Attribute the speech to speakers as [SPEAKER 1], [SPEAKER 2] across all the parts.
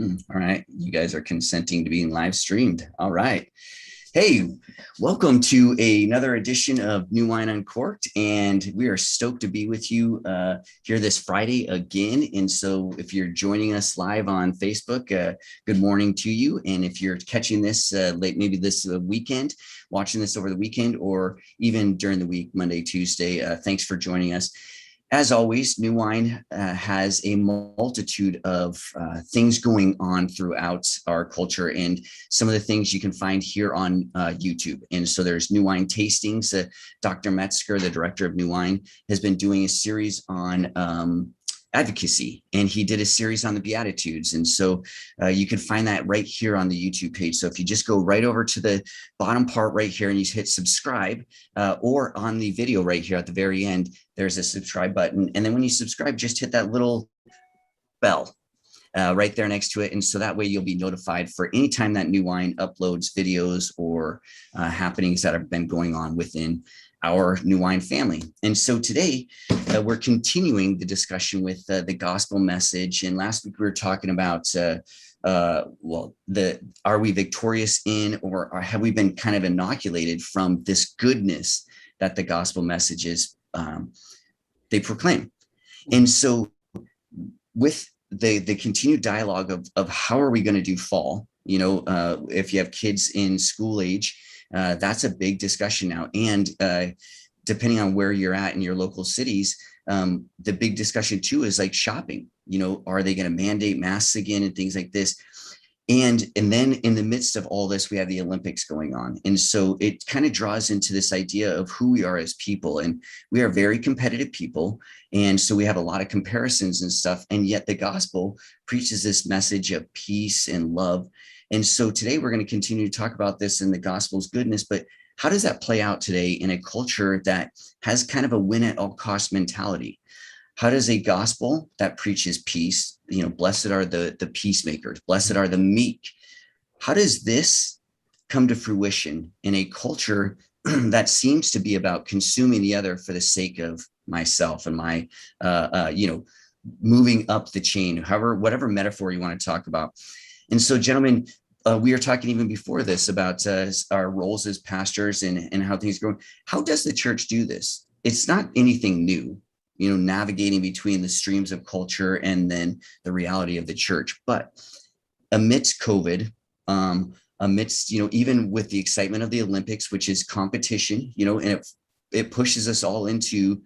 [SPEAKER 1] All right. You guys are consenting to being live streamed. All right. Hey, welcome to another edition of New Wine Uncorked. And we are stoked to be with you here this Friday again. And so if you're joining us live on Facebook, good morning to you. And if you're catching this late, maybe this weekend, watching this over the weekend, or even during the week, Monday, Tuesday, thanks for joining us. As always, New Wine has a multitude of things going on throughout our culture, and some of the things you can find here on YouTube. And so there's New Wine tastings. Dr. Metzger, the director of New Wine, has been doing a series on advocacy, and he did a series on the Beatitudes. And so you can find that right here on the YouTube page. So if you just go right over to the bottom part right here and you hit subscribe, or on the video right here at the very end, there's a subscribe button. And then when you subscribe, just hit that little bell right there next to it. And so that way you'll be notified for any time that New Wine uploads videos or happenings that have been going on within our New Wine family. And so today we're continuing the discussion with the gospel message. And last week we were talking about, are we victorious in, or have we been kind of inoculated from this goodness that the gospel messages they proclaim? And so with the continued dialogue of how are we going to do fall, if you have kids in school age, that's a big discussion now. And depending on where you're at in your local cities, the big discussion too is like shopping. Are they going to mandate masks again and things like this? And then in the midst of all this, we have the Olympics going on. And so it kind of draws into this idea of who we are as people. And we are very competitive people. And so we have a lot of comparisons and stuff. And yet the gospel preaches this message of peace and love. And so today we're going to continue to talk about this in the gospel's goodness, but how does that play out today in a culture that has kind of a win at all cost mentality? How does a gospel that preaches peace, blessed are the peacemakers, blessed are the meek, how does this come to fruition in a culture that seems to be about consuming the other for the sake of myself and my, moving up the chain, whatever metaphor you want to talk about? And so, gentlemen, we were talking even before this about our roles as pastors and how things are going. How does the church do this? It's not anything new, navigating between the streams of culture and then the reality of the church. But amidst COVID, amidst, even with the excitement of the Olympics, which is competition, and it pushes us all into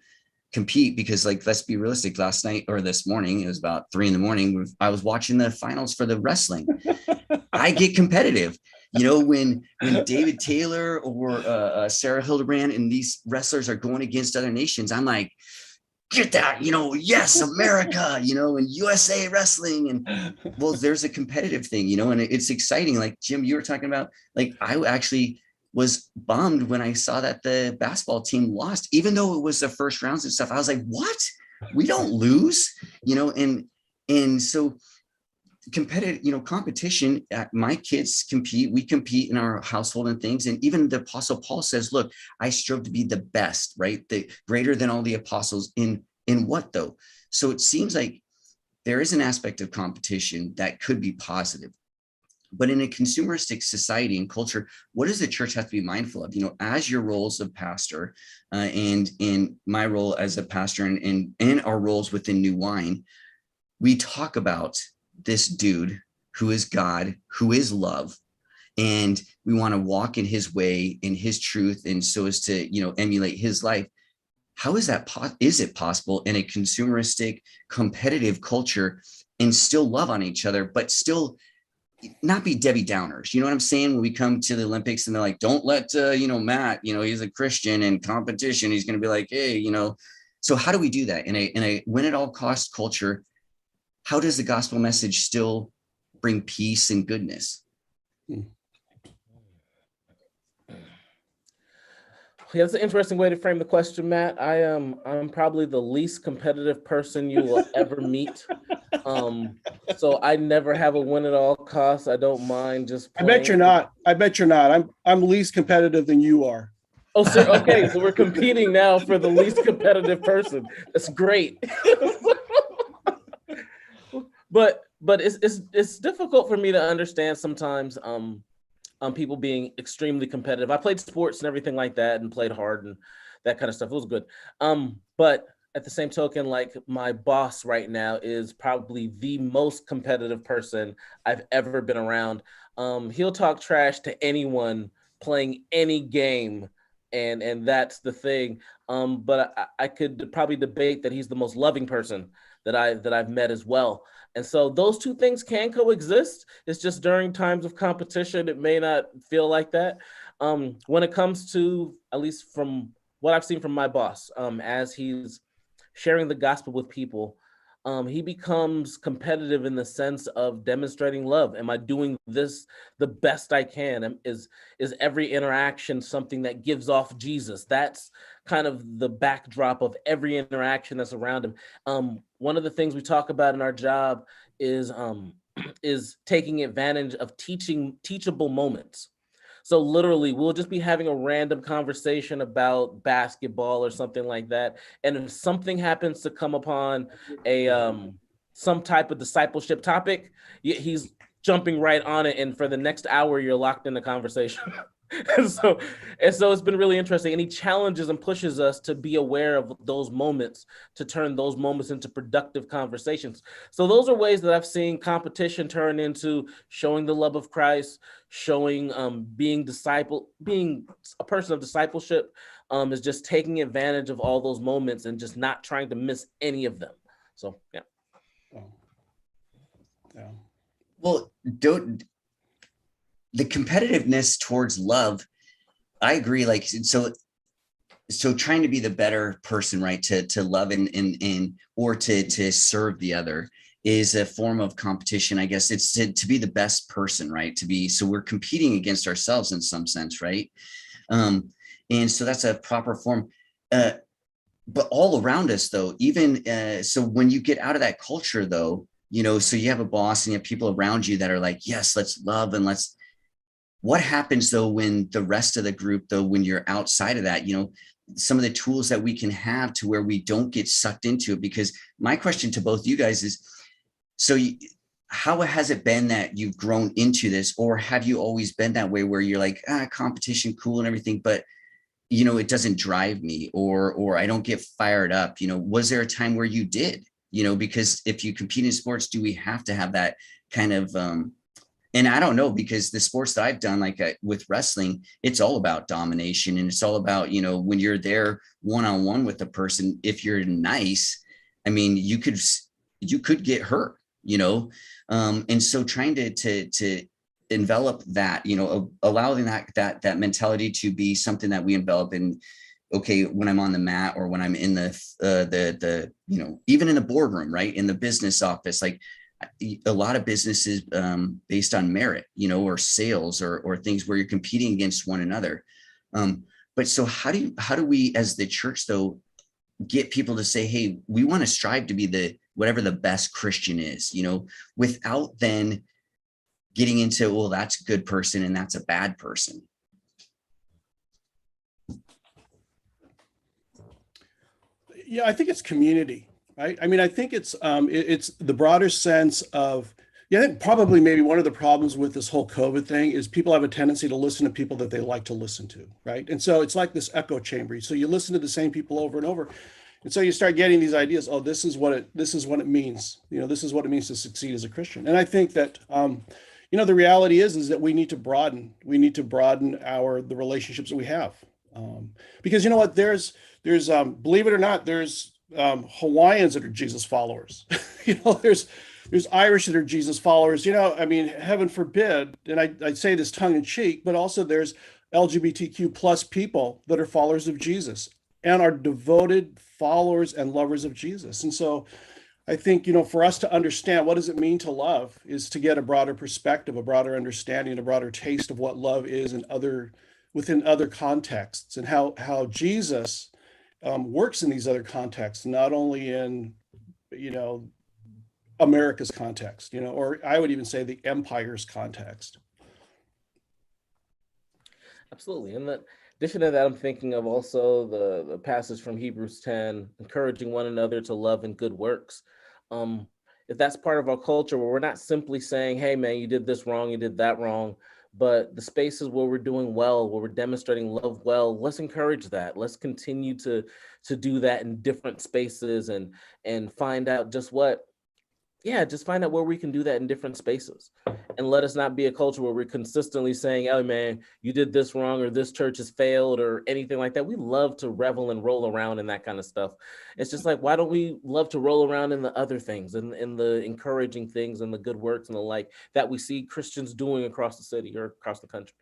[SPEAKER 1] compete, because let's be realistic, last night or this morning, it was about 3 a.m, I was watching the finals for the wrestling. I get competitive, when David Taylor or Sarah Hildebrand and these wrestlers are going against other nations, I'm like, get that, yes, America, and USA wrestling. And well, there's a competitive thing, and it's exciting. Like Jim, you were talking about, I actually was bummed when I saw that the basketball team lost, even though it was the first rounds and stuff. I was like, what? We don't lose, and so competitive, competition. My kids compete, we compete in our household and things. And even the apostle Paul says, look, I strove to be the best, right? The greater than all the apostles in what though? So it seems like there is an aspect of competition that could be positive. But in a consumeristic society and culture, what does the church have to be mindful of? As your roles of pastor and in my role as a pastor and our roles within New Wine, we talk about this dude who is God, who is love, and we want to walk in his way, in his truth, and so as to emulate his life. How is that is it possible in a consumeristic, competitive culture and still love on each other, but still not be Debbie Downers? You know what I'm saying? When we come to the Olympics and they're like, don't let Matt, he's a Christian, and competition, he's going to be like, hey, so how do we do that in a win at all cost culture? How does the gospel message still bring peace and goodness?
[SPEAKER 2] Yeah, that's an interesting way to frame the question, Matt. I'm probably the least competitive person you will ever meet. So I never have a win at all costs. I don't mind just playing.
[SPEAKER 3] I bet you're not. I'm least competitive than you are.
[SPEAKER 2] Oh, sir. Okay, so we're competing now for the least competitive person. That's great. But but it's difficult for me to understand sometimes people being extremely competitive. I played sports and everything like that and played hard and that kind of stuff. It was good. But at the same token, like my boss right now is probably the most competitive person I've ever been around. He'll talk trash to anyone playing any game, and that's the thing. But I could probably debate that he's the most loving person that I've met as well. And so those two things can coexist. It's just during times of competition, it may not feel like that. When it comes to, at least from what I've seen from my boss, as he's sharing the gospel with people, he becomes competitive in the sense of demonstrating love. Am I doing this the best I can? Is every interaction something that gives off Jesus? That's kind of the backdrop of every interaction that's around him. One of the things we talk about in our job is is taking advantage of teachable moments. So literally, we'll just be having a random conversation about basketball or something like that, and if something happens to come upon a some type of discipleship topic, he's jumping right on it, and for the next hour, you're locked in the conversation. and so and so it's been really interesting, and he challenges and pushes us to be aware of those moments, to turn those moments into productive conversations. So those are ways that I've seen competition turn into showing the love of Christ, showing being a person of discipleship, is just taking advantage of all those moments and just not trying to miss any of them. So yeah.
[SPEAKER 3] Oh, yeah.
[SPEAKER 1] Well, don't the competitiveness towards love, I agree. Like, so trying to be the better person, right? To love and or to serve the other is a form of competition. I guess it's to be the best person, right? To be, so we're competing against ourselves in some sense, right? Um, and so that's a proper form. But all around us though, even so when you get out of that culture though, so you have a boss and you have people around you that are like, yes, let's love and let's, what happens though when the rest of the group though, when you're outside of that, some of the tools that we can have to where we don't get sucked into it? Because my question to both you guys is, so how has it been that you've grown into this, or have you always been that way where you're like, competition, cool and everything, but it doesn't drive me, or I don't get fired up? Was there a time where you did? Because if you compete in sports, do we have to have that kind of and I don't know, because the sports that I've done, like with wrestling, it's all about domination, and it's all about, when you're there one-on-one with the person, if you're nice, I mean, you could get hurt, and so trying to envelop that, allowing that mentality to be something that we envelop in. Okay, when I'm on the mat, or when I'm in the even in the boardroom, right, in the business office, like a lot of businesses based on merit, or sales, or things where you're competing against one another. But so how do we as the church though get people to say, hey, we want to strive to be whatever the best Christian is, without then getting into, well, that's a good person and that's a bad person?
[SPEAKER 3] Yeah, I think it's community, right? I mean, I think it's the broader sense of, yeah, I think probably maybe one of the problems with this whole COVID thing is people have a tendency to listen to people that they like to listen to, right? And so it's like this echo chamber. So you listen to the same people over and over. And so you start getting these ideas, oh, this is what it means. This is what it means to succeed as a Christian. And I think that the reality is that we need to broaden. We need to broaden the relationships that we have. Because you know what, there's believe it or not, there's Hawaiians that are Jesus followers. There's Irish that are Jesus followers. I mean, heaven forbid, and I say this tongue in cheek, but also there's LGBTQ plus people that are followers of Jesus and are devoted followers and lovers of Jesus. And so I think, for us to understand what does it mean to love is to get a broader perspective, a broader understanding, a broader taste of what love is within other contexts, and how Jesus works in these other contexts, not only in, America's context, or I would even say the empire's context.
[SPEAKER 2] Absolutely. And in addition to that, I'm thinking of also the passage from Hebrews 10, encouraging one another to love and good works. Um, if that's part of our culture where we're not simply saying, hey man, you did this wrong, you did that wrong, but the spaces where we're doing well, where we're demonstrating love well, let's encourage that. Let's continue to do that in different spaces and find out just find out where we can do that in different spaces. And let us not be a culture where we're consistently saying, oh man, you did this wrong, or this church has failed, or anything like that. We love to revel and roll around in that kind of stuff. It's just like, why don't we love to roll around in the other things and in the encouraging things and the good works and the like that we see Christians doing across the city or across the country?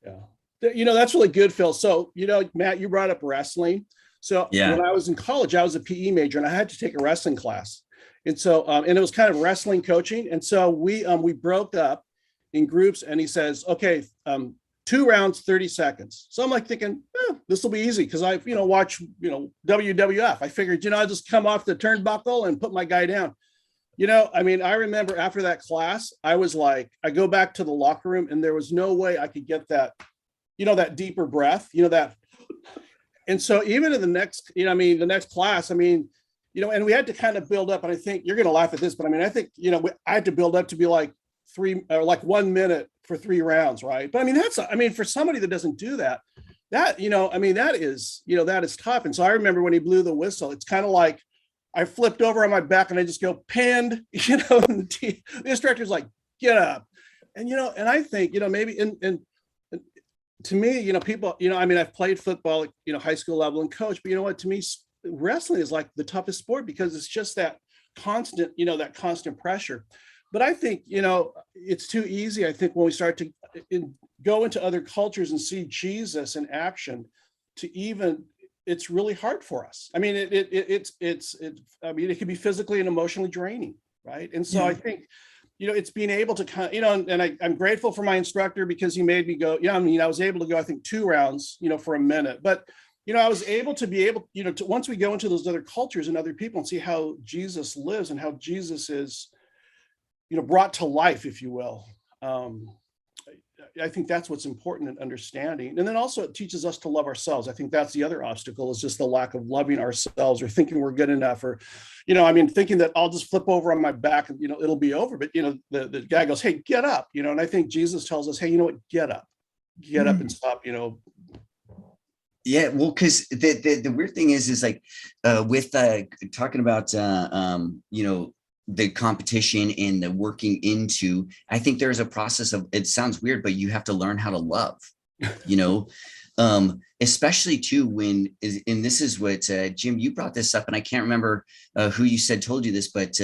[SPEAKER 3] Yeah. That's really good, Phil. So, Matt, you brought up wrestling. So
[SPEAKER 1] Yeah.
[SPEAKER 3] when I was in college, I was a PE major and I had to take a wrestling class. And so, and it was kind of wrestling coaching. And so we broke up in groups, and he says, okay, 2 rounds, 30 seconds. So I'm like thinking, this will be easy. Cause I, watch, WWF. I figured, I'll just come off the turnbuckle and put my guy down. I remember after that class, I was like, I go back to the locker room and there was no way I could get that, that deeper breath, that. And so even in the next, the next class, and we had to kind of build up, and I think you're going to laugh at this, but I think, I had to build up to be like 1 minute for 3 rounds. Right. But that's, for somebody that doesn't do that, that is tough. And so I remember when he blew the whistle, it's kind of like I flipped over on my back and I just go pinned, and the instructor's like, get up. And, and I think, maybe, and to me, people, I've played football, high school level and coach, but what, to me, wrestling is like the toughest sport because it's just that constant, that constant pressure. But I think, it's too easy. I think when we start to go into other cultures and see Jesus in action, it's really hard for us. It can be physically and emotionally draining. Right. And so I think, it's being able to kind of, and I'm grateful for my instructor because he made me go, I was able to go, I think 2 rounds, for a minute, but I was able to once we go into those other cultures and other people and see how Jesus lives and how Jesus is, brought to life, if you will. I think that's what's important in understanding. And then also it teaches us to love ourselves. I think that's the other obstacle is just the lack of loving ourselves or thinking we're good enough or, thinking that I'll just flip over on my back and, it'll be over. But, the guy goes, hey, get up, and I think Jesus tells us, hey, you know what, get up and stop,
[SPEAKER 1] Yeah, well, because the weird thing is like with talking about the competition and the working into, I think there's a process of, it sounds weird, but you have to learn how to love, especially too when, and this is what Jim, you brought this up, and I can't remember who you said told you this, but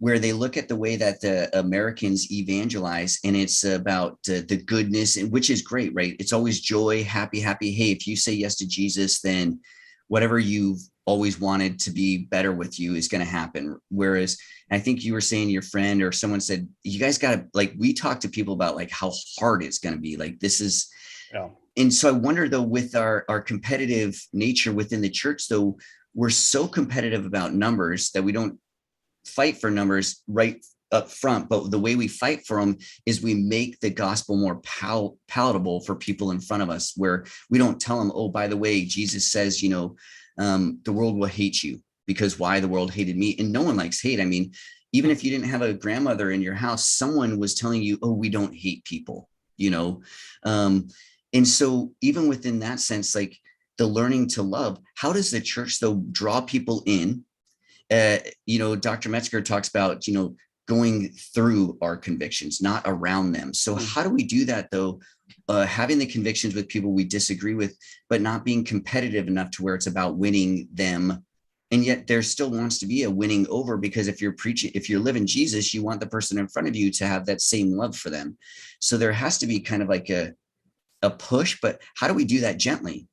[SPEAKER 1] where they look at the way that the Americans evangelize, and it's about the goodness, and which is great, right? It's always joy, happy. Hey, if you say yes to Jesus, then whatever you've always wanted to be better with you is going to happen. Whereas I think you were saying your friend or someone said, you guys got to, like, we talk to people about like how hard it's going to be. Like this is, and so I wonder though, with our competitive nature within the church, though, we're so competitive about numbers that we don't fight for numbers right up front, but the way we fight for them is we make the gospel more palatable for people in front of us, where we don't tell them, oh, by the way, Jesus says, the world will hate you because why the world hated me. And no one likes hate. Even if you didn't have a grandmother in your house, someone was telling you, oh, we don't hate people, and so even within that sense, like the learning to love, how does the church though draw people in? Dr. Metzger talks about, going through our convictions, not around them. So how do we do that though? Having the convictions with people we disagree with, but not being competitive enough to where it's about winning them. And yet there still wants to be a winning over, because if you're living Jesus, you want the person in front of you to have that same love for them. So there has to be kind of like a push, but how do we do that gently?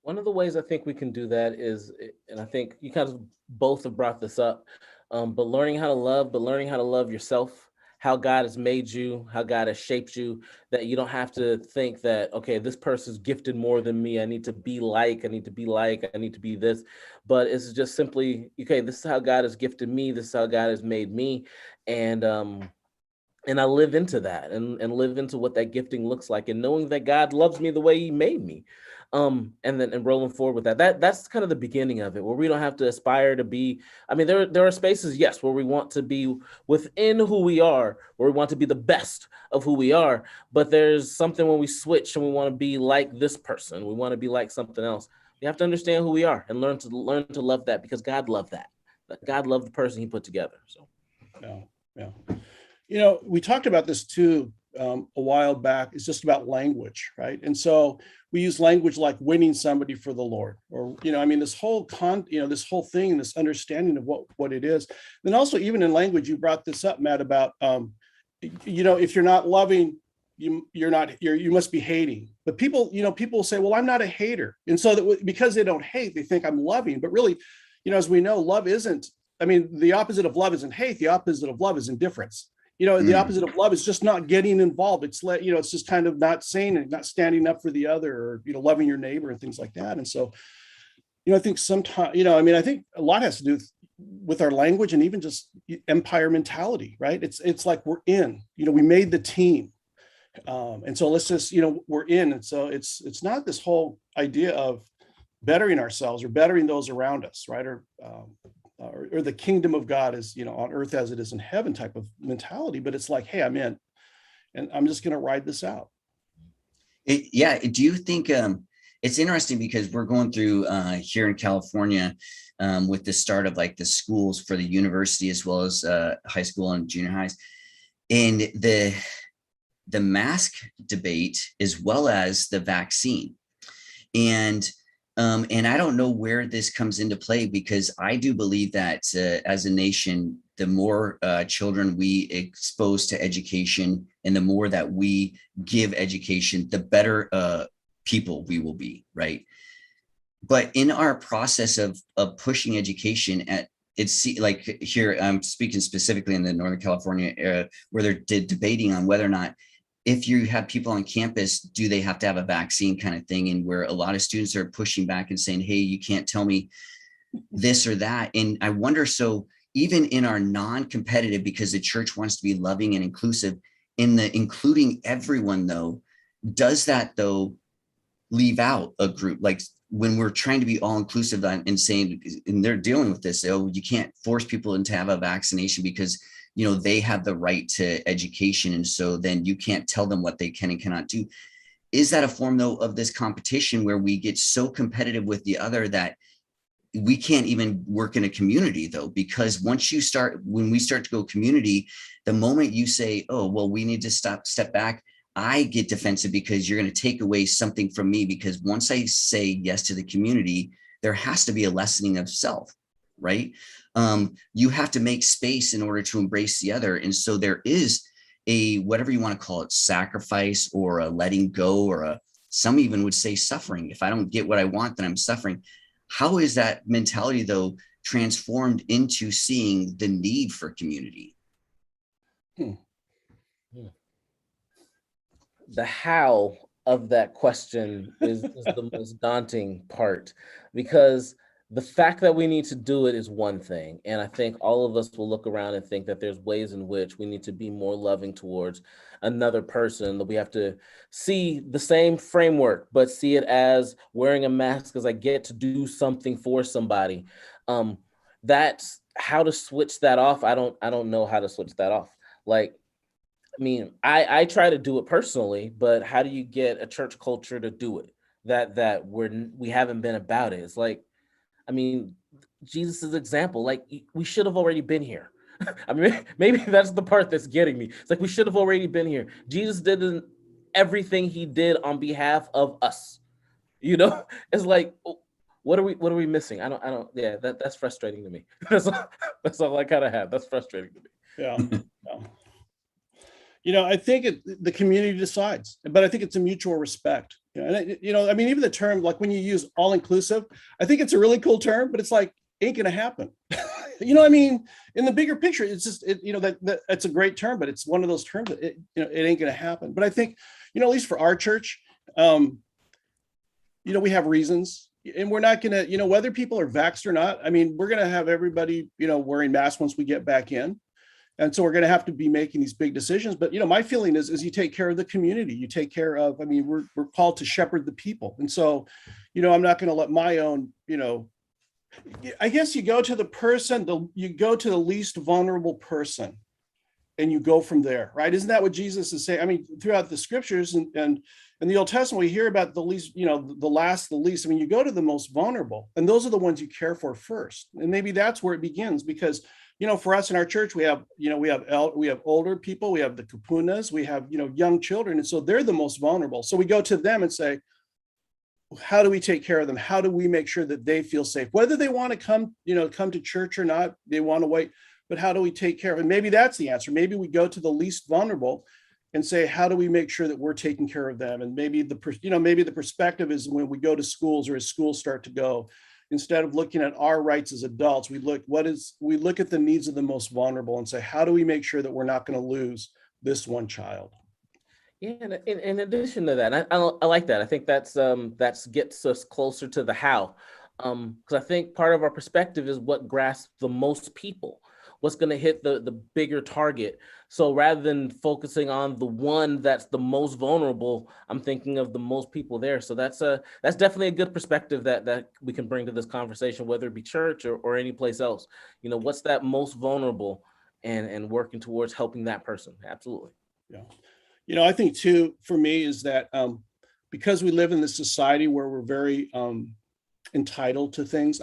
[SPEAKER 2] One of the ways I think we can do that is, and I think you kind of both have brought this up, but learning how to love yourself, how God has made you, how God has shaped you, that you don't have to think that, okay, this person's gifted more than me. I need to be like, I need to be this. But it's just simply, okay, this is how God has gifted me. This is how God has made me. And I live into that and live into what that gifting looks like, and knowing that God loves me the way he made me. And rolling forward with that's kind of the beginning of it, where we don't have to aspire to be. I mean, there are spaces, yes, where we want to be within who we are, where we want to be the best of who we are. But there's something when we switch and we want to be like this person, we want to be like something else. We have to understand who we are and learn to love that, because God loved that. God loved the person He put together. So,
[SPEAKER 3] yeah. We talked about this too a while back. It's just about language, right? And so we use language like winning somebody for the Lord, or this whole this whole thing, this understanding of what it is. Then also, even in language, you brought this up, Matt, about if you're not loving, you must be hating. But people say, well, I'm not a hater, and so because they don't hate, they think I'm loving. But really, as we know, love isn't. I mean, the opposite of love isn't hate. The opposite of love is indifference. The opposite of love is just not getting involved. It's it's just kind of not saying it, not standing up for the other, or loving your neighbor and things like that. And so, I think sometimes, I think a lot has to do with our language and even just empire mentality, right? It's like we're in. We made the team, and so let's just we're in. And so it's not this whole idea of bettering ourselves or bettering those around us, right? Or the kingdom of God is, on earth as it is in heaven type of mentality. But it's like, hey, I'm in, and I'm just going to ride this out.
[SPEAKER 1] Do you think it's interesting, because we're going through here in California with the start of like the schools for the university, as well as high school and junior highs, and the mask debate, as well as the vaccine. And I don't know where this comes into play, because I do believe that as a nation, the more children we expose to education and the more that we give education, the better people we will be, right? But in our process of pushing education, it's like here, I'm speaking specifically in the Northern California area, where they're debating on whether or not, if you have people on campus, do they have to have a vaccine kind of thing? And where a lot of students are pushing back and saying, hey, you can't tell me this or that. And I wonder, so even in our non-competitive, because the church wants to be loving and inclusive, in the including everyone though, does that though leave out a group? Like when we're trying to be all inclusive and saying, and they're dealing with this, oh, you can't force people into have a vaccination because they have the right to education. And so then you can't tell them what they can and cannot do. Is that a form though of this competition, where we get so competitive with the other that we can't even work in a community though? Because when we start to go community, the moment you say, oh, well, we need to step back, I get defensive, because you're going to take away something from me. Because once I say yes to the community, there has to be a lessening of self, right? You have to make space in order to embrace the other. And so there is a, whatever you want to call it, sacrifice, or a letting go, or some even would say suffering. If I don't get what I want, then I'm suffering. How is that mentality though transformed into seeing the need for community?
[SPEAKER 2] The how of that question is the most daunting part, because the fact that we need to do it is one thing. And I think all of us will look around and think that there's ways in which we need to be more loving towards another person, that we have to see the same framework, but see it as wearing a mask as I get to do something for somebody. That's how to switch that off. I don't know how to switch that off. Like, I mean, I try to do it personally, but how do you get a church culture to do it? That we haven't been about it. It's like, I mean, Jesus's example, like we should have already been here. I mean, maybe that's the part that's getting me. It's like, we should have already been here. Jesus did everything he did on behalf of us. It's like, what are we missing? I don't. Yeah, that's frustrating to me. That's all I kind of have. That's frustrating to me.
[SPEAKER 3] Yeah. I think the community decides, but I think it's a mutual respect. I mean, even the term, like when you use all inclusive, I think it's a really cool term, but it's like, ain't going to happen. I mean, in the bigger picture, it's just, that it's a great term, but it's one of those terms that it ain't going to happen. But I think, at least for our church, we have reasons, and we're not going to, whether people are vaxxed or not. I mean, we're going to have everybody, wearing masks once we get back in. And so we're going to have to be making these big decisions. But, my feeling is you take care of the community. You take care of, we're called to shepherd the people. And so, I'm not going to let my own, I guess you go to the least vulnerable person and you go from there, right? Isn't that what Jesus is saying? Throughout the scriptures and the Old Testament, we hear about the least, the last, the least. You go to the most vulnerable, and those are the ones you care for first. And maybe that's where it begins, because, for us in our church, we have older people, we have the kapunas, we have, young children. And so they're the most vulnerable. So we go to them and say, how do we take care of them? How do we make sure that they feel safe? Whether they want to come to church or not, they want to wait, but how do we take care of it? And maybe that's the answer. Maybe we go to the least vulnerable and say, how do we make sure that we're taking care of them? And maybe the perspective is when we go to schools, or as schools start to go, instead of looking at our rights as adults, we look at the needs of the most vulnerable and say, how do we make sure that we're not going to lose this one child?
[SPEAKER 2] Yeah, and in addition to that, I like that. I think that's gets us closer to the how, because I think part of our perspective is what grasps the most people, what's going to hit the bigger target. So rather than focusing on the one that's the most vulnerable, I'm thinking of the most people there. So that's definitely a good perspective that we can bring to this conversation, whether it be church or any place else. What's that most vulnerable, and working towards helping that person. Absolutely.
[SPEAKER 3] Yeah. I think too, for me, is that because we live in this society where we're very entitled to things.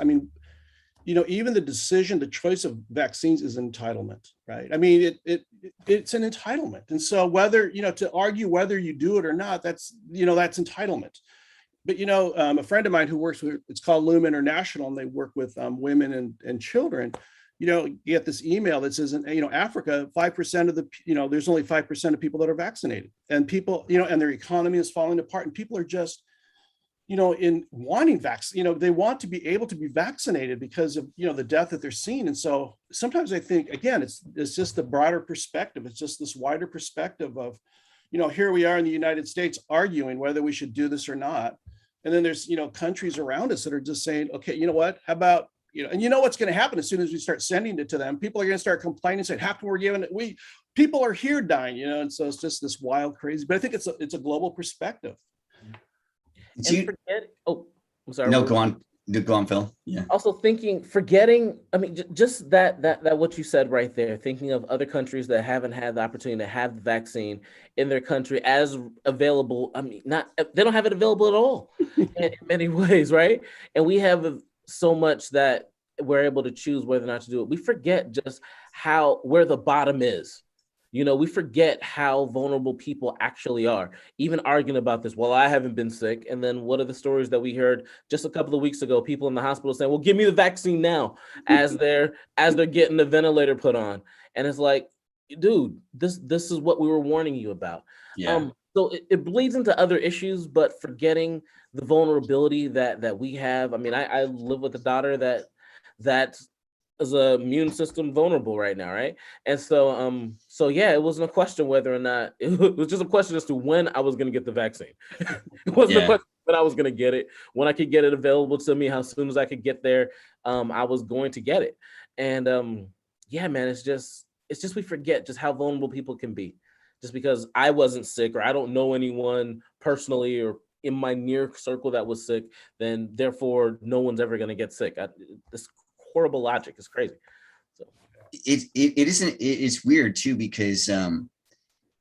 [SPEAKER 3] Even the choice of vaccines is entitlement, right? It's an entitlement. And so whether, to argue whether you do it or not, that's entitlement. But, a friend of mine who works with, it's called Loom International, and they work with women and children, you get this email that says, Africa, 5% of there's only 5% of people that are vaccinated, and people, and their economy is falling apart, and people are just, in wanting vaccine, they want to be able to be vaccinated because of, the death that they're seeing. And so sometimes I think, again, it's just the broader perspective. It's just this wider perspective of, here we are in the United States arguing whether we should do this or not. And then there's, countries around us that are just saying, okay, you know what, how about, and what's going to happen as soon as we start sending it to them, people are going to start complaining and saying, how come we're giving it? People are here dying, and so it's just this wild, crazy, but I think it's a global perspective.
[SPEAKER 2] I'm sorry.
[SPEAKER 1] No, go on. Go on, Phil. Yeah.
[SPEAKER 2] Also forgetting, just that what you said right there, thinking of other countries that haven't had the opportunity to have the vaccine in their country as available. They don't have it available at all in many ways, right? And we have so much that we're able to choose whether or not to do it. We forget just where the bottom is. We forget how vulnerable people actually are, even arguing about this. Well, I haven't been sick. And then what are the stories that we heard just a couple of weeks ago? People in the hospital saying, well, give me the vaccine now, as they're getting the ventilator put on. And it's like, dude, this is what we were warning you about.
[SPEAKER 1] Yeah.
[SPEAKER 2] So it bleeds into other issues, but forgetting the vulnerability that we have. I live with a daughter that is a immune system vulnerable right now, right? And so yeah, it wasn't a question whether or not, it was just a question as to when I was going to get the vaccine. It wasn't a question when I was going to get it, when I could get it available to me, how soon as I could get there, I was going to get it. And yeah, man, it's just we forget just how vulnerable people can be. Just because I wasn't sick, or I don't know anyone personally or in my near circle that was sick, then therefore no one's ever going to get sick. This horrible logic is crazy. So
[SPEAKER 1] it's weird too, because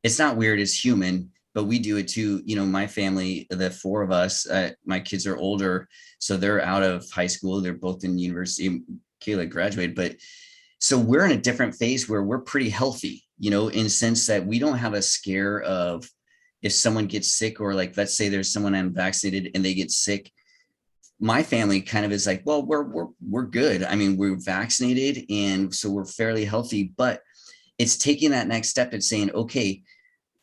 [SPEAKER 1] it's not weird, it's human, but we do it too. My family, the four of us, my kids are older, so they're out of high school, they're both in university. Kayla graduated, but so we're in a different phase where we're pretty healthy, in the sense that we don't have a scare of if someone gets sick, or like, let's say there's someone unvaccinated and they get sick. My family kind of is like, well, we're good. We're vaccinated, and so we're fairly healthy, but it's taking that next step and saying, okay,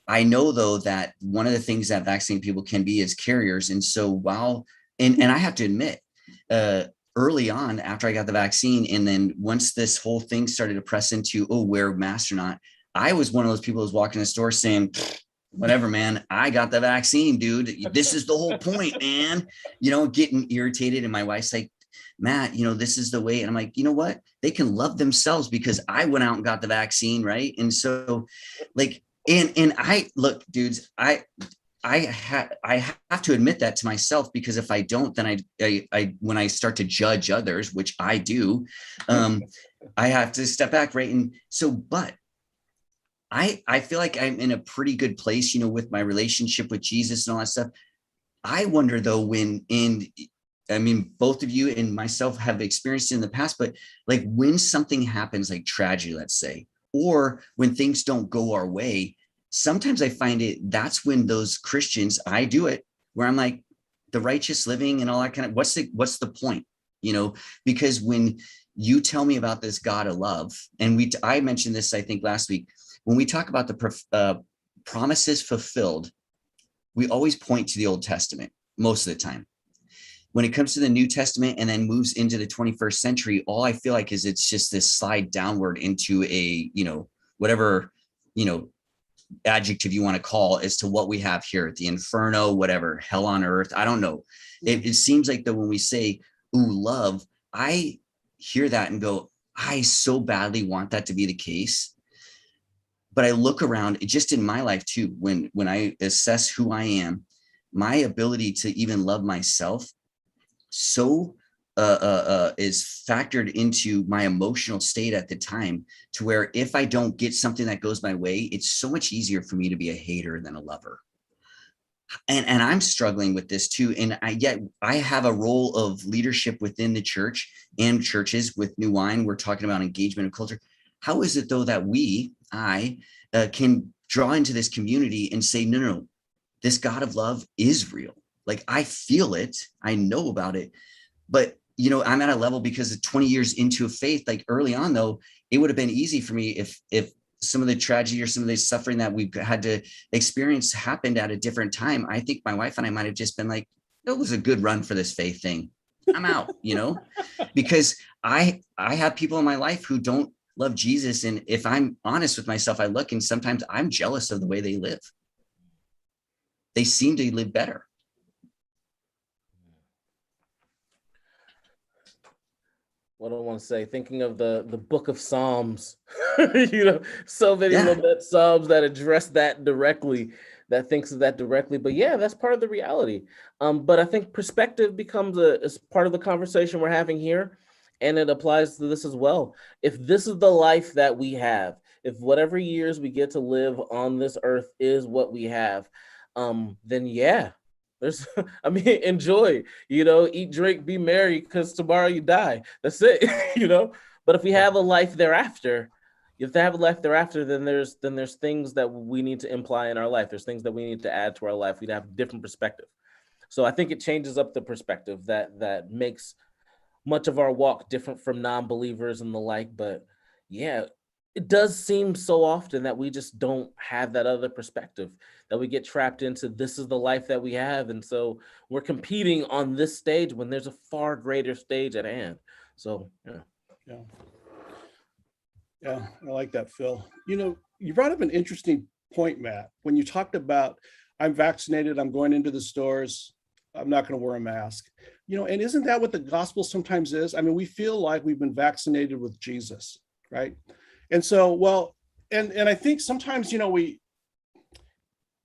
[SPEAKER 1] I know though that one of the things that vaccinated people can be is carriers. And so and I have to admit, early on after I got the vaccine, and then once this whole thing started to press into, wear masks or not, I was one of those people who was walking in the store saying, whatever, man, I got the vaccine, dude. This is the whole point, man. Getting irritated. And my wife's like, Matt, this is the way. And I'm like, you know what? They can love themselves because I went out and got the vaccine. Right. And so like, and I look, dudes, I have to admit that to myself, because if I don't, then I when I start to judge others, which I do, I have to step back. Right. And so, but I feel like I'm in a pretty good place, with my relationship with Jesus and all that stuff. I wonder though, both of you and myself have experienced it in the past, but like when something happens, like tragedy, let's say, or when things don't go our way, sometimes I find that's when those Christians, I do it where I'm like, the righteous living and all that kind of, what's the point, because when you tell me about this God of love, and I mentioned this, I think last week, when we talk about the promises fulfilled, we always point to the Old Testament most of the time. When it comes to the New Testament and then moves into the 21st century, all I feel like is it's just this slide downward into a, whatever, adjective you want to call as to what we have here, the inferno, whatever, hell on earth. I don't know. It seems like that when we say, ooh, love, I hear that and go, I so badly want that to be the case. But I look around just in my life too, when I assess who I am, my ability to even love myself so is factored into my emotional state at the time, to where if I don't get something that goes my way, it's so much easier for me to be a hater than a lover. And I'm struggling with this too. And yet I have a role of leadership within the church and churches with New Wine. We're talking about engagement and culture. How is it though that I can draw into this community and say, no, this God of love is real. Like I feel it, I know about it, but I'm at a level because 20 years into a faith, like early on though, it would have been easy for me if some of the tragedy or some of the suffering that we've had to experience happened at a different time. I think my wife and I might've just been like, it was a good run for this faith thing. I'm out, because I have people in my life who don't love Jesus. And if I'm honest with myself, I look and sometimes I'm jealous of the way they live. They seem to live better.
[SPEAKER 2] What do I want to say? Thinking of the book of Psalms, so many lament Psalms that address that directly, that thinks of that directly. But yeah, that's part of the reality. But I think perspective becomes is part of the conversation we're having here. And it applies to this as well. If this is the life that we have, if whatever years we get to live on this earth is what we have, then yeah, there's, enjoy, eat, drink, be merry, because tomorrow you die. That's it, But if we have a life thereafter, then there's things that we need to imply in our life. There's things that we need to add to our life. We'd have a different perspective. So I think it changes up the perspective that makes much of our walk different from non-believers and the like. But yeah, it does seem so often that we just don't have that other perspective, that we get trapped into this is the life that we have. And so we're competing on this stage when there's a far greater stage at hand. So, yeah.
[SPEAKER 3] Yeah, I like that, Phil. You brought up an interesting point, Matt, when you talked about, I'm vaccinated, I'm going into the stores, I'm not going to wear a mask. And isn't that what the gospel sometimes is? We feel like we've been vaccinated with Jesus, right? And so, and I think sometimes,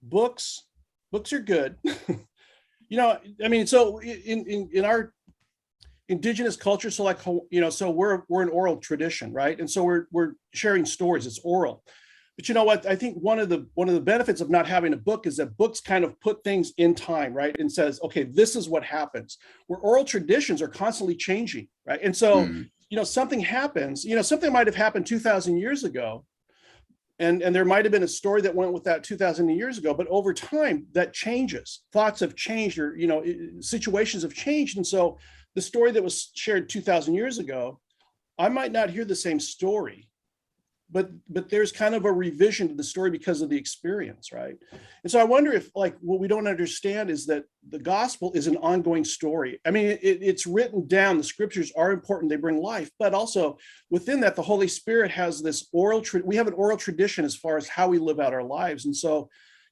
[SPEAKER 3] books are good. So in our indigenous culture, so like, so we're an oral tradition, right? And so we're sharing stories, it's oral. But you know what? I think one of the benefits of not having a book is that books kind of put things in time, right? And says, okay, this is what happens. Where oral traditions are constantly changing, right? And so, something happens, something might have happened 2,000 years ago. And there might have been a story that went with that 2,000 years ago, but over time that changes. Thoughts have changed, or, situations have changed. And so the story that was shared 2,000 years ago, I might not hear the same story, but there's kind of a revision to the story because of the experience, right? And so I wonder if, like, what we don't understand is that the gospel is an ongoing story. It's written down, the scriptures are important, they bring life, but also within that, the Holy Spirit has this we have an oral tradition as far as how we live out our lives. And so,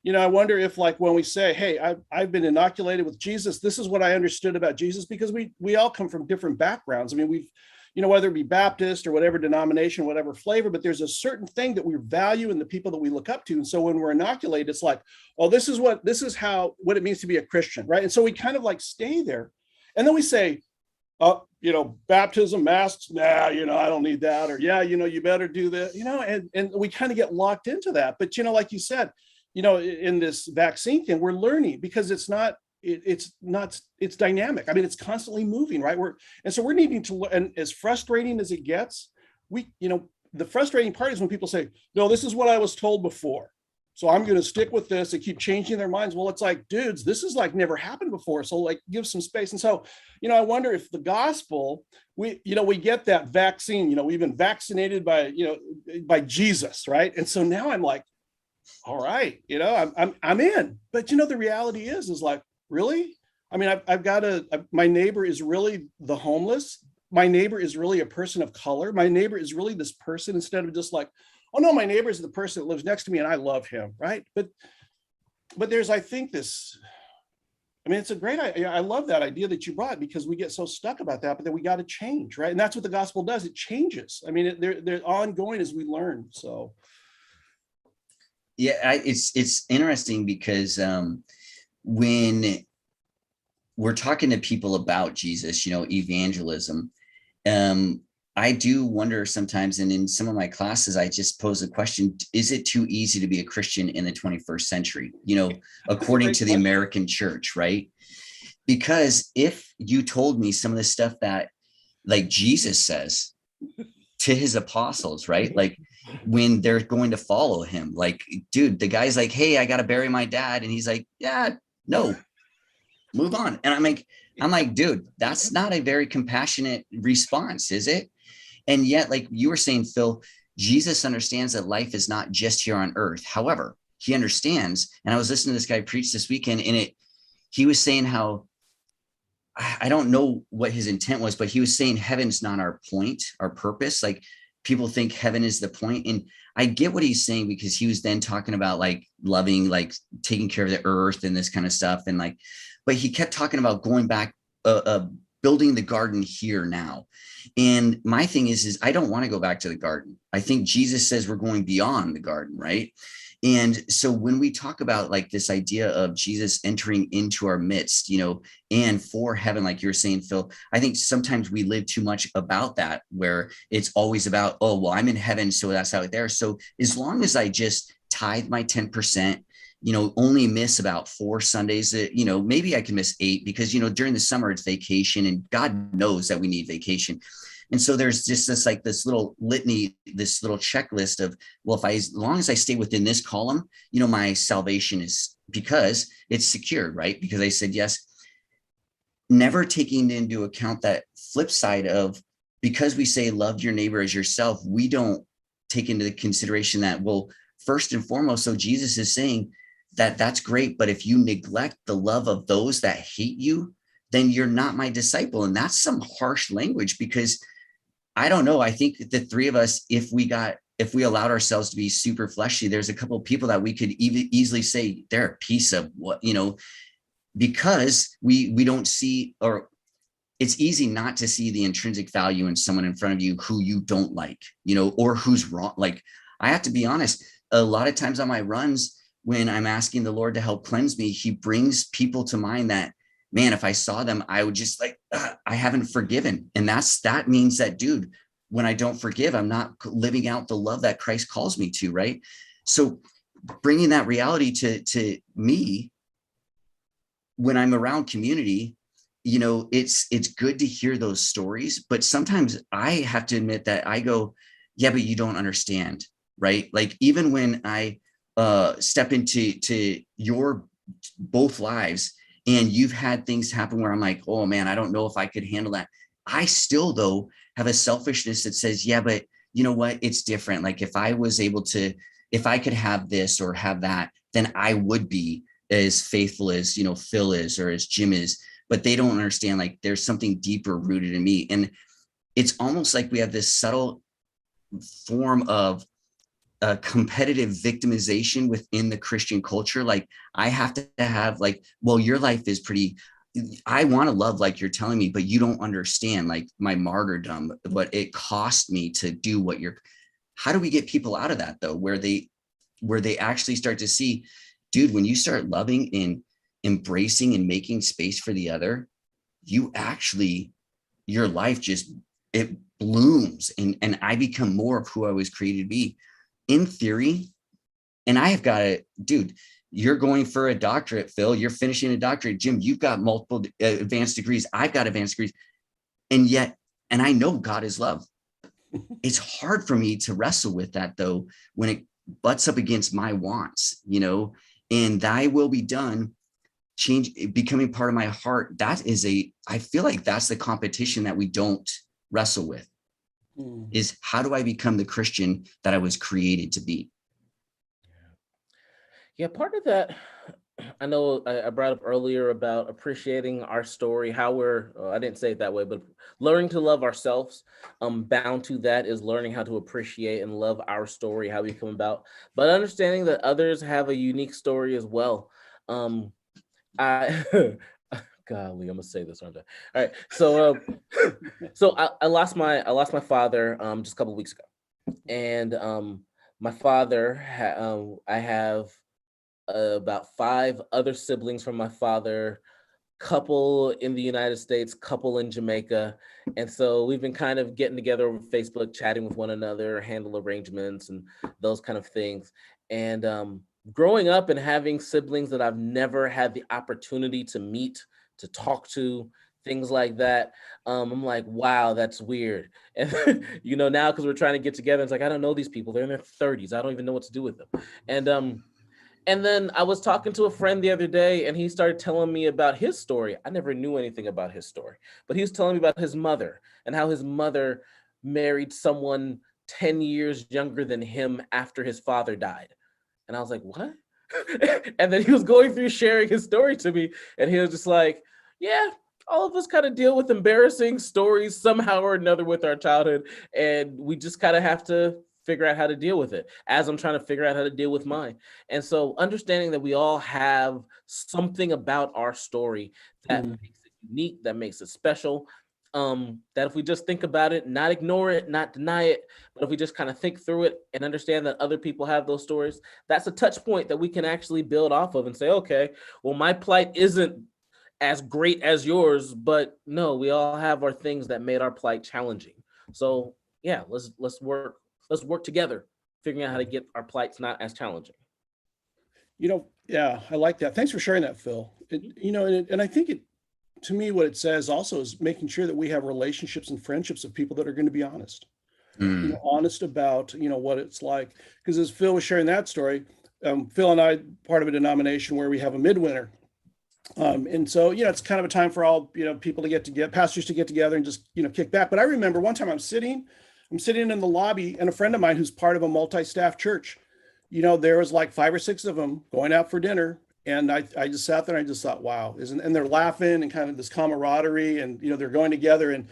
[SPEAKER 3] I wonder if, like, when we say, hey, I've been inoculated with Jesus, this is what I understood about Jesus, because we all come from different backgrounds. I mean, we've, whether it be Baptist or whatever denomination, whatever flavor, but there's a certain thing that we value in the people that we look up to. And so when we're inoculated, it's like, oh, this is what it means to be a Christian, right? And so we kind of like stay there. And then we say, baptism, masks, nah, I don't need that. Or, yeah, you better do that, and we kind of get locked into that. But, like you said, in this vaccine thing, we're learning, because it's dynamic. I mean, it's constantly moving, right? And so we're needing to learn. And as frustrating as it gets, the frustrating part is when people say, no, this is what I was told before, so I'm going to stick with this, and keep changing their minds. Well, it's like, dudes, this is like never happened before. So like, give some space. And so, I wonder if the gospel, we get that vaccine, we've been vaccinated by Jesus, right? And so now I'm like, all right, I'm in. But the reality is like, really? I mean, I've got my neighbor is really the homeless. My neighbor is really a person of color. My neighbor is really this person, instead of just like, oh no, my neighbor is the person that lives next to me and I love him, right? But there's, I think, this, I mean, it's a great idea. I love that idea that you brought, because we get so stuck about that, but then we got to change, right? And that's what the gospel does. It changes. I mean, they're ongoing as we learn. So.
[SPEAKER 1] Yeah, it's interesting, because when we're talking to people about Jesus, evangelism, I do wonder sometimes, and in some of my classes, I just pose the question, is it too easy to be a Christian in the 21st century, according to the American church, right? Because if you told me some of the stuff that, like, Jesus says to his apostles, right? Like, when they're going to follow him, like, dude, the guy's like, hey, I got to bury my dad. And he's like, yeah, no, move on. And I'm like, dude, that's not a very compassionate response, is it? And yet, like you were saying, Phil, Jesus understands that life is not just here on earth. However, he understands, and I was listening to this guy preach this weekend, and he was saying how, I don't know what his intent was, but he was saying heaven's not our point, our purpose. Like, people think heaven is the point. And I get what he's saying, because he was then talking about like loving, like taking care of the earth and this kind of stuff. And like, but he kept talking about going back, building the garden here now. And my thing is I don't want to go back to the garden. I think Jesus says we're going beyond the garden, right? And so when we talk about like this idea of Jesus entering into our midst, and for heaven, like you're saying, Phil, I think sometimes we live too much about that, where it's always about, oh, well, I'm in heaven, so that's out there. So as long as I just tithe my 10%, only miss about 4 Sundays, maybe I can miss 8, because, during the summer it's vacation, and God knows that we need vacation. And so there's just this little litany, this little checklist of, well, as long as I stay within this column, my salvation is, because it's secured, right? Because I said yes. Never taking into account that flip side of, because we say love your neighbor as yourself, we don't take into consideration that, well, first and foremost, so Jesus is saying that that's great, but if you neglect the love of those that hate you, then you're not my disciple. And that's some harsh language, because I don't know. I think the three of us, if we allowed ourselves to be super fleshy, there's a couple of people that we could easily say they're a piece of what, because we don't see, or it's easy not to see the intrinsic value in someone in front of you who you don't like, or who's wrong. Like, I have to be honest, a lot of times on my runs, when I'm asking the Lord to help cleanse me, he brings people to mind that, man, if I saw them, I would just like, I haven't forgiven. And that means that, dude, when I don't forgive, I'm not living out the love that Christ calls me to, right? So bringing that reality to me, when I'm around community, it's good to hear those stories, but sometimes I have to admit that I go, yeah, but you don't understand, right? Like, even when I step into your both lives, and you've had things happen where I'm like, oh man, I don't know if I could handle that. I still, though, have a selfishness that says, yeah, but you know what? It's different. Like, if I could have this or have that, then I would be as faithful as, Phil is, or as Jim is. But they don't understand, like, there's something deeper rooted in me. And it's almost like we have this subtle form of competitive victimization within the Christian culture. Like I have to have like, well, your life is pretty, I want to love like you're telling me, but you don't understand like my martyrdom, what it cost me to do what you're, how do we get people out of that though, where they actually start to see, dude, when you start loving and embracing and making space for the other, you actually, your life just, it blooms and I become more of who I was created to be in theory. And I have got it, dude, you're going for a doctorate, Phil, you're finishing a doctorate, Jim, you've got multiple advanced degrees. I've got advanced degrees. And yet, and I know God is love. It's hard for me to wrestle with that though, when it butts up against my wants, you know, and thy will be done, change, becoming part of my heart. That is I feel like that's the competition that we don't wrestle with, is how do I become the Christian that I was created to be?
[SPEAKER 2] Yeah, part of that, I know I brought up earlier about appreciating our story, how we're, I didn't say it that way, but learning to love ourselves. Bound to that is learning how to appreciate and love our story, how we come about, but understanding that others have a unique story as well. I, golly, I'm gonna say this, aren't I? All right, so I lost my father just a couple of weeks ago, and my father, I have about 5 other siblings from my father, couple in the United States, couple in Jamaica. And so we've been kind of getting together over Facebook, chatting with one another, handle arrangements and those kind of things. And growing up and having siblings that I've never had the opportunity to meet, to talk to, things like that. I'm like, wow, that's weird. And now because we're trying to get together, it's like, I don't know these people. They're in their 30s. I don't even know what to do with them. And then I was talking to a friend the other day and he started telling me about his story. I never knew anything about his story, but he was telling me about his mother and how his mother married someone 10 years younger than him after his father died. And I was like, what? And then he was going through sharing his story to me and he was just like, yeah, all of us kind of deal with embarrassing stories somehow or another with our childhood. And we just kind of have to figure out how to deal with it as I'm trying to figure out how to deal with mine. And so understanding that we all have something about our story that makes it unique, that makes it special, that if we just think about it, not ignore it, not deny it, but if we just kind of think through it and understand that other people have those stories, that's a touch point that we can actually build off of and say, okay, well, my plight isn't as great as yours, but no, we all have our things that made our plight challenging. So yeah, let's work together, figuring out how to get our plights not as challenging.
[SPEAKER 3] Yeah, I like that. Thanks for sharing that, Phil. And I think to me, what it says also is making sure that we have relationships and friendships of people that are going to be honest, honest about, what it's like. Because as Phil was sharing that story, Phil and I, part of a denomination where we have a midwinter. And so, it's kind of a time for all, people to get together, pastors to get together and just, kick back. But I remember one time I'm sitting in the lobby and a friend of mine who's part of a multi-staff church, there was like 5 or 6 of them going out for dinner. And I just sat there and I just thought, wow, and they're laughing and kind of this camaraderie and, they're going together. And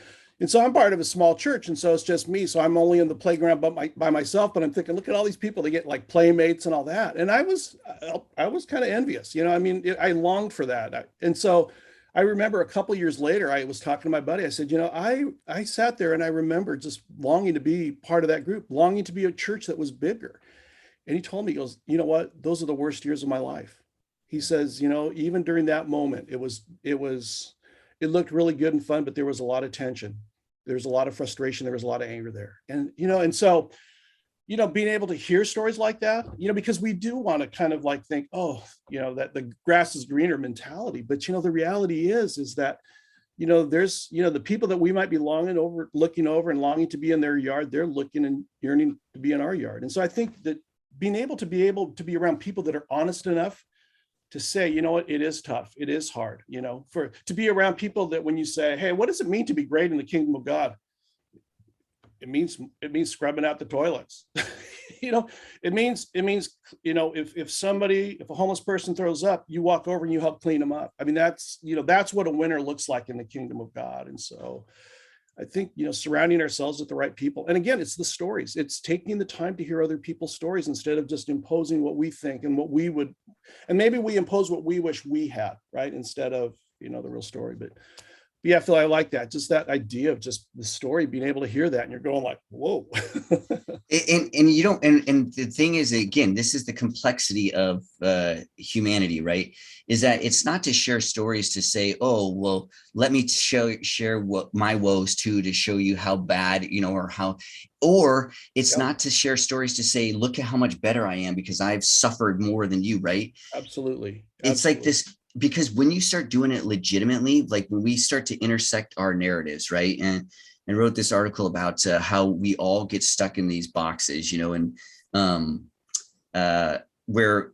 [SPEAKER 3] so I'm part of a small church. And so it's just me. So I'm only in the playground by myself, but I'm thinking, look at all these people, they get like playmates and all that. And I was kind of envious, I longed for that. And so I remember a couple of years later, I was talking to my buddy. I said, I sat there and I remember just longing to be part of that group, longing to be a church that was bigger. And he told me, he goes, you know what? Those are the worst years of my life. He says, even during that moment, it looked really good and fun, but there was a lot of tension. There was a lot of frustration. There was a lot of anger there. And so, being able to hear stories like that, because we do want to kind of like think, oh, that the grass is greener mentality. But, the reality is that, there's, the people that we might be looking over and longing to be in their yard, they're looking and yearning to be in our yard. And so I think that being able to be around people that are honest enough to say, it is tough. It is hard, to be around people that when you say, hey, what does it mean to be great in the kingdom of God? It means scrubbing out the toilets. It means, if a homeless person throws up, you walk over and you help clean them up. I mean, that's what a winner looks like in the kingdom of God. And so I think, surrounding ourselves with the right people. And again, it's the stories. It's taking the time to hear other people's stories instead of just imposing what we think and what we would, and maybe we impose what we wish we had, right? Instead of, the real story. But yeah, Phil, I like that. Just that idea of just the story, being able to hear that, and you're going like, whoa.
[SPEAKER 1] And you don't, and the thing is, again, this is the complexity of humanity, right? Is that it's not to share stories to say, oh, well, let me share what my woes too, to show you how bad, or it's not to share stories to say, look at how much better I am because I've suffered more than you, right?
[SPEAKER 3] Absolutely.
[SPEAKER 1] It's like this, because when you start doing it legitimately, like when we start to intersect our narratives, right? And wrote this article about how we all get stuck in these boxes, where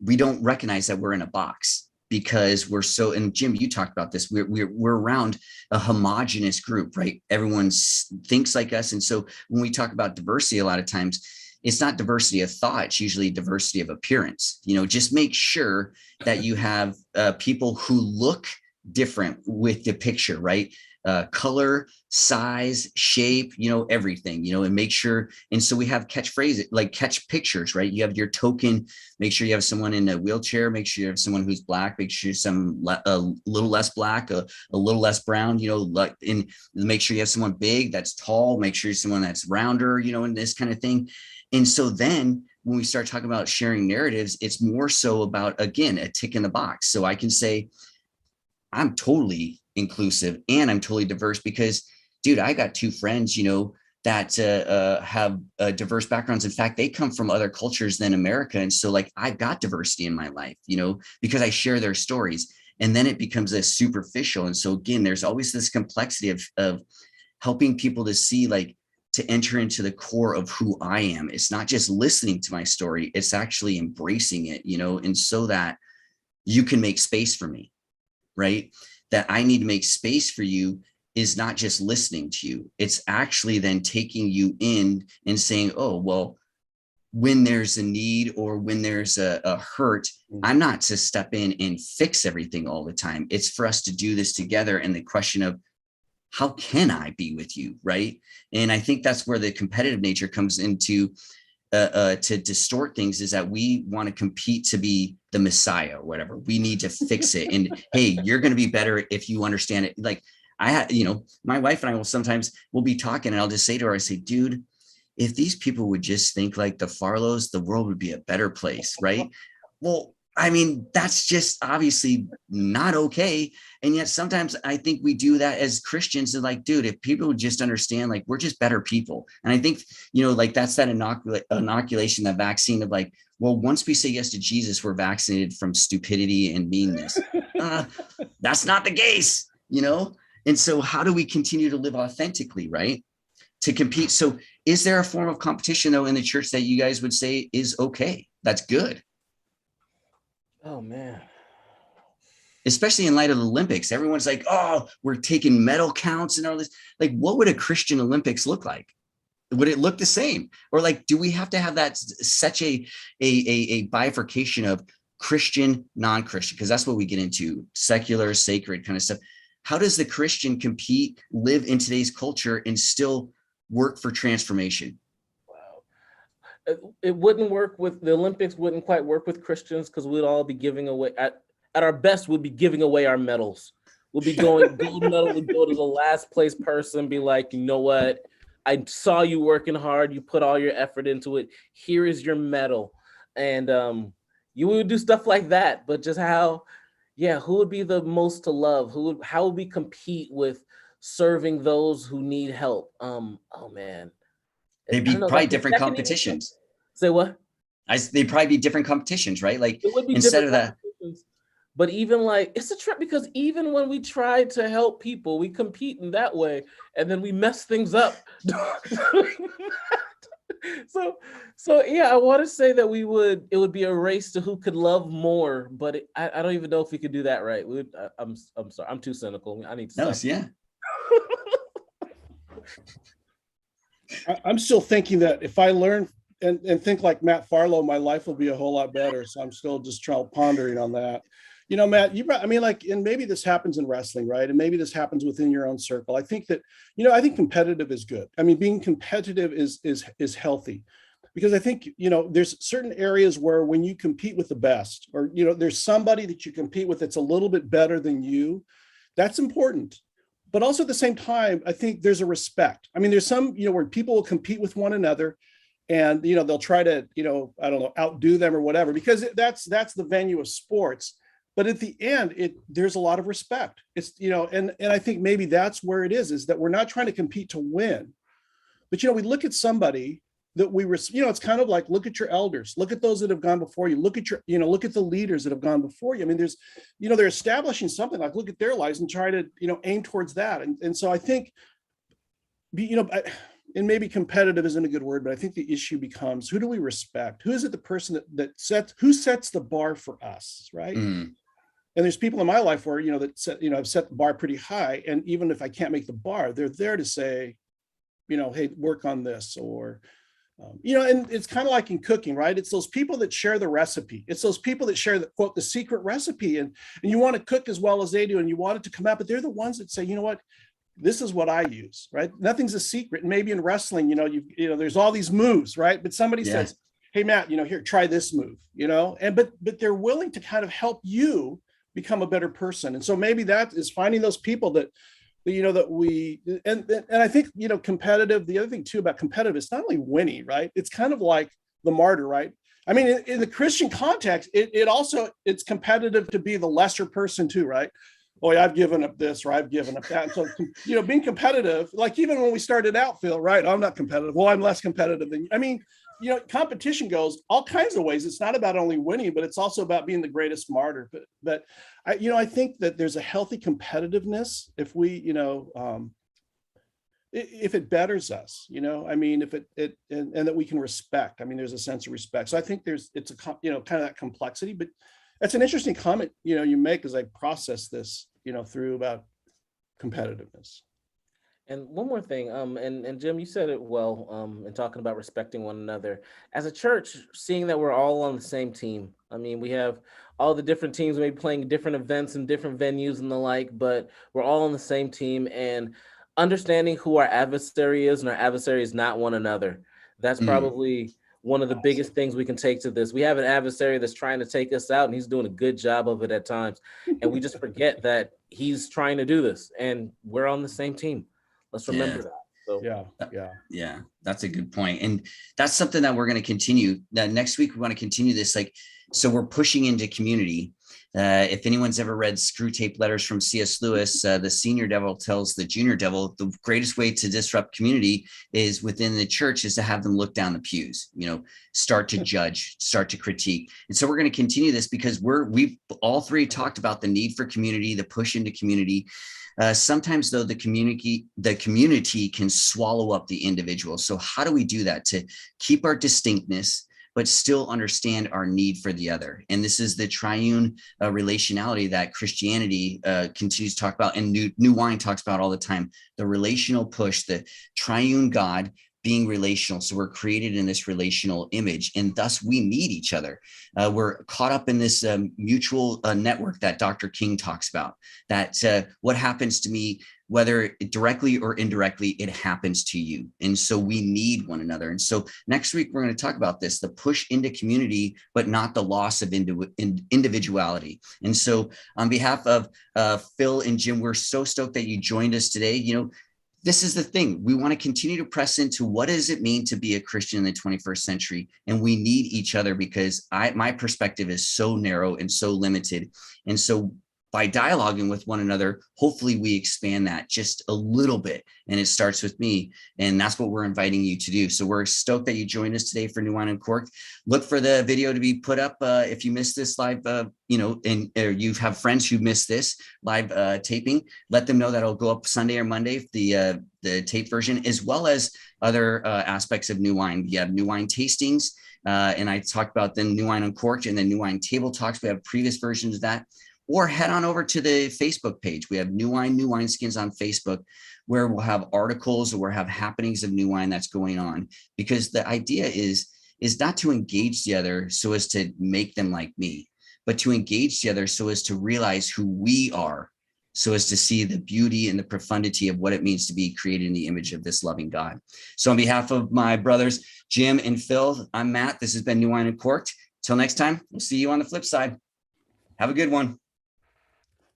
[SPEAKER 1] we don't recognize that we're in a box because we're so, and Jim, you talked about this, we're around a homogenous group, right? Everyone thinks like us. And so when we talk about diversity, a lot of times it's not diversity of thought, it's usually diversity of appearance. Just make sure that you have people who look different with the picture, right? Color, size, shape, everything, and make sure. And so we have catchphrases, like catch pictures, right? You have your token, make sure you have someone in a wheelchair, make sure you have someone who's black, make sure a little less black, a little less brown, and make sure you have someone big, that's tall, make sure you're someone that's rounder, and this kind of thing. And so then when we start talking about sharing narratives, it's more so about, again, a tick in the box. So I can say, I'm totally inclusive and I'm totally diverse because, dude, I got two friends, that have diverse backgrounds. In fact, they come from other cultures than America. And so like, I've got diversity in my life, because I share their stories, and then it becomes a superficial. And so again, there's always this complexity of helping people to see, like, to enter into the core of who I am. It's not just listening to my story, it's actually embracing it, and so that you can make space for me, right? That I need to make space for you is not just listening to you. It's actually then taking you in and saying, oh, well, when there's a need or when there's a hurt, I'm not to step in and fix everything all the time. It's for us to do this together. And the question of, how can I be with you, right? And I think that's where the competitive nature comes into to distort things, is that we want to compete to be the Messiah or whatever. We need to fix it. And hey, you're going to be better if you understand it. Like I had, my wife and I will be talking, and I'll just say to her, I say, dude, if these people would just think like the Farlows, the world would be a better place, right? Well, I mean, that's just obviously not okay. And yet sometimes I think we do that as Christians, and like, dude, if people would just understand, like, we're just better people. And I think, like that's that inoculation, that vaccine of like, well, once we say yes to Jesus, we're vaccinated from stupidity and meanness. That's not the case, And so how do we continue to live authentically, right? To compete. So is there a form of competition though in the church that you guys would say is okay? That's good.
[SPEAKER 2] Oh man.
[SPEAKER 1] Especially in light of the Olympics, everyone's like, oh, we're taking medal counts and all this. Like, what would a Christian Olympics look like? Would it look the same? Or like, do we have to have that such a bifurcation of Christian, non-Christian? Because that's what we get into, secular, sacred kind of stuff. How does the Christian compete, live in today's culture, and still work for transformation?
[SPEAKER 2] It wouldn't work with the Olympics, wouldn't quite work with Christians, because we'd all be giving away, at our best, we'd be giving away our medals. We'll be going, gold medal would go to the last place person, be like, you know what? I saw you working hard. You put all your effort into it. Here is your medal. And you would do stuff like that, but just who would be the most to love? How would we compete with serving those who need help? Oh man.
[SPEAKER 1] They'd be probably different competitions.
[SPEAKER 2] Say what?
[SPEAKER 1] They'd probably be different competitions, right? Like
[SPEAKER 2] it would be
[SPEAKER 1] instead of that.
[SPEAKER 2] But even like, it's a trip, because even when we try to help people, we compete in that way, and then we mess things up. So yeah, I want to say that it would be a race to who could love more, but I don't even know if we could do that right. I'm sorry, I'm too cynical. I need to stop.
[SPEAKER 1] Yeah.
[SPEAKER 3] I'm still thinking that if I learn and think like Matt Farlow, my life will be a whole lot better. So I'm still just pondering on that. Matt, I mean, like, and maybe this happens in wrestling, right? And maybe this happens within your own circle. I think that, I think competitive is good. I mean, being competitive is healthy, because I think, there's certain areas where when you compete with the best, or, there's somebody that you compete with that's a little bit better than you, that's important. But also at the same time, I think there's a respect. I mean, there's some, where people will compete with one another, and, they'll try to, I don't know, outdo them or whatever, because that's the venue of sports. But at the end, there's a lot of respect. It's, and I think maybe that's where it is that we're not trying to compete to win, but, we look at somebody that it's kind of like, look at your elders, look at those that have gone before you, look at look at the leaders that have gone before you. I mean, there's, they're establishing something, like, look at their lives and try to, aim towards that. And so I think, and maybe competitive isn't a good word, but I think the issue becomes, who do we respect? Who is it the person who sets the bar for us, right? Mm. And there's people in my life where, I've set the bar pretty high. And even if I can't make the bar, they're there to say, hey, work on this, or, and it's kind of like in cooking, right? It's those people that share the recipe. It's those people that share the, quote, the secret recipe. And you want to cook as well as they do, and you want it to come out, but they're the ones that say, you know what, this is what I use, right? Nothing's a secret. And maybe in wrestling, there's all these moves, right? But somebody says, hey, Matt, here, try this move, but they're willing to kind of help you become a better person. And so maybe that is finding those people that we, and I think, competitive, the other thing too about competitive, it's not only winning, right? It's kind of like the martyr, right? I mean, in the Christian context, it's competitive to be the lesser person too, right? Oh, yeah, I've given up this, or I've given up that. And so, being competitive, like even when we started out, Phil, right? I'm not competitive. Well, I'm less competitive than you. I mean, competition goes all kinds of ways. It's not about only winning, but it's also about being the greatest martyr. But I think that there's a healthy competitiveness if we, if it betters us, I mean, if it and that we can respect. I mean, there's a sense of respect. So I think it's a kind of that complexity. But that's an interesting comment, you make as I process this, through about competitiveness.
[SPEAKER 2] And one more thing, and Jim, you said it well, in talking about respecting one another. As a church, seeing that we're all on the same team. I mean, we have all the different teams maybe playing different events in different venues and the like, but we're all on the same team, and understanding who our adversary is, and our adversary is not one another. That's probably one of the biggest things we can take to this. We have an adversary that's trying to take us out, and he's doing a good job of it at times. And we just forget that he's trying to do this, and we're on the same team. Let's remember that. So
[SPEAKER 1] yeah, that's a good point. And that's something that we're going to continue. That next week we want to continue this. So we're pushing into community. If anyone's ever read Screw Tape Letters from C.S. Lewis, the senior devil tells the junior devil the greatest way to disrupt community is within the church is to have them look down the pews, start to judge, start to critique. And so we're going to continue this because we've all three talked about the need for community, the push into community. Sometimes though, the community can swallow up the individual. So how do we do that to keep our distinctness, but still understand our need for the other? And this is the triune relationality that Christianity continues to talk about, and New Wine talks about all the time, the relational push, the triune God being relational. So we're created in this relational image, and thus we need each other. We're caught up in this mutual network that Dr. King talks about, that what happens to me, whether directly or indirectly, it happens to you. And so we need one another. And so next week, we're going to talk about this, the push into community, but not the loss of individuality. And so on behalf of Phil and Jim, we're so stoked that you joined us today. This is the thing. We want to continue to press into what does it mean to be a Christian in the 21st century? And we need each other because my perspective is so narrow and so limited. And so by dialoguing with one another, hopefully we expand that just a little bit. And it starts with me. And that's what we're inviting you to do. So we're stoked that you joined us today for New Wine Uncorked. Look for the video to be put up if you missed this live, or you have friends who missed this live taping. Let them know that it'll go up Sunday or Monday, the tape version, as well as other aspects of New Wine. We have New Wine tastings. And I talked about then New Wine Uncorked and then New Wine table talks. We have previous versions of that. Or head on over to the Facebook page. We have New Wineskins on Facebook, where we'll have articles or we'll have happenings of New Wine that's going on. Because the idea is not to engage the other so as to make them like me, but to engage together so as to realize who we are, so as to see the beauty and the profundity of what it means to be created in the image of this loving God. So on behalf of my brothers, Jim and Phil, I'm Matt. This has been New Wine Uncorked. Till next time, we'll see you on the flip side. Have a good one.